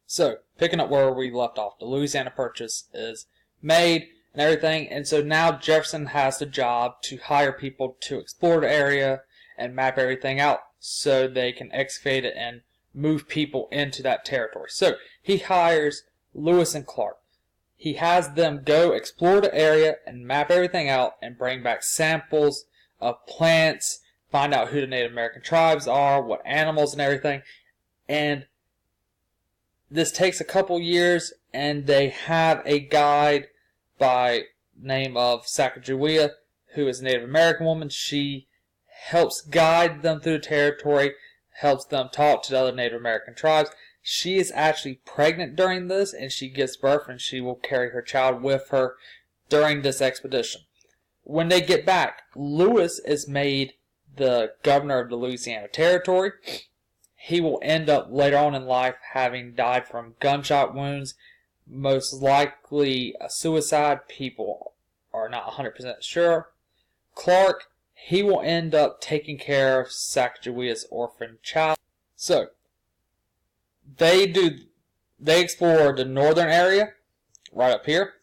So, picking up where we left off, the Louisiana Purchase is made and everything, and so now Jefferson has the job to hire people to explore the area and map everything out so they can excavate it and move people into that territory. So, he hires Lewis and Clark. He has them go explore the area and map everything out and bring back samples of plants, find out who the Native American tribes are, what animals and everything, and this takes a couple years, and they have a guide by name of Sacagawea, who is a Native American woman. She helps guide them through the territory, helps them talk to the other Native American tribes. She is actually pregnant during this, and she gives birth, and she will carry her child with her during this expedition. When they get back, Lewis is made the governor of the Louisiana Territory. He will end up later on in life having died from gunshot wounds, most likely a suicide. People are not 100% sure. Clark, he will end up taking care of Sacagawea's orphan child. So, they explore the northern area, right up here.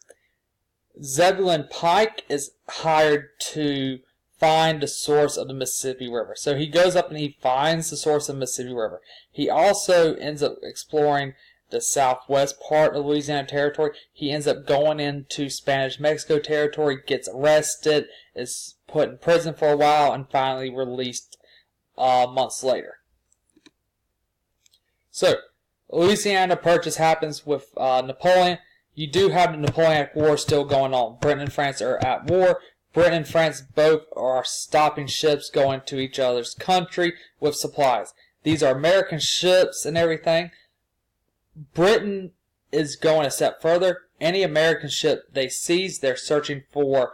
Zebulon Pike is hired to find the source of the Mississippi River. So he goes up and he finds the source of the Mississippi River. He also ends up exploring the southwest part of Louisiana Territory. He ends up going into Spanish Mexico territory, gets arrested, is put in prison for a while, and finally released months later. So, Louisiana Purchase happens with Napoleon. You do have the Napoleonic War still going on. Britain and France are at war. Britain and France both are stopping ships going to each other's country with supplies. These are American ships and everything. Britain is going a step further. Any American ship they seize, they're searching for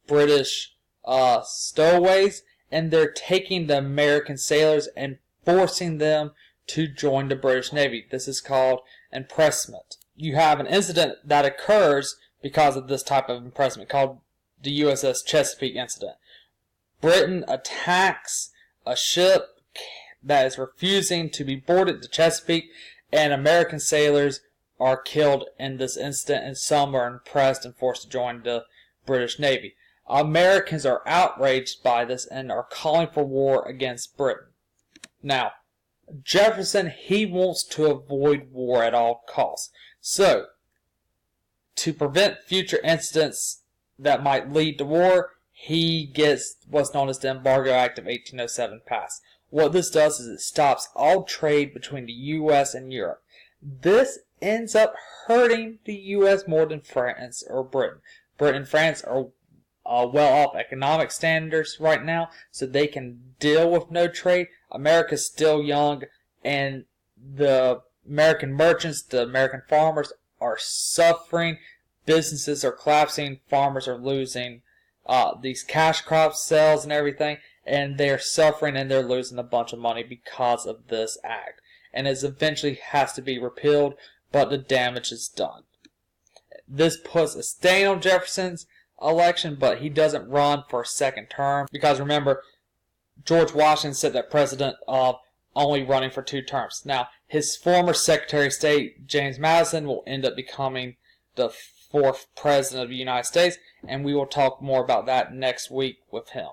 British stowaways, and they're taking the American sailors and forcing them to join the British Navy. This is called impressment. You have an incident that occurs because of this type of impressment called the USS Chesapeake incident. Britain attacks a ship that is refusing to be boarded, the Chesapeake, and American sailors are killed in this incident, and some are impressed and forced to join the British Navy. Americans are outraged by this and are calling for war against Britain. Now, Jefferson, he wants to avoid war at all costs. So, to prevent future incidents that might lead to war, he gets what's known as the Embargo Act of 1807 passed. What this does is it stops all trade between the U.S. and Europe. This ends up hurting the U.S. more than France or Britain. Britain and France are well-off economic standards right now, so they can deal with no trade. America's still young, and the American merchants, the American farmers are suffering. Businesses are collapsing, farmers are losing these cash crop sales and everything, and they're suffering and they're losing a bunch of money because of this act. And it eventually has to be repealed, but the damage is done. This puts a stain on Jefferson's election, but he doesn't run for a second term because remember, George Washington set that precedent of only running for 2 terms. Now, his former Secretary of State, James Madison, will end up becoming the 4th President of the United States, and we will talk more about that next week with him.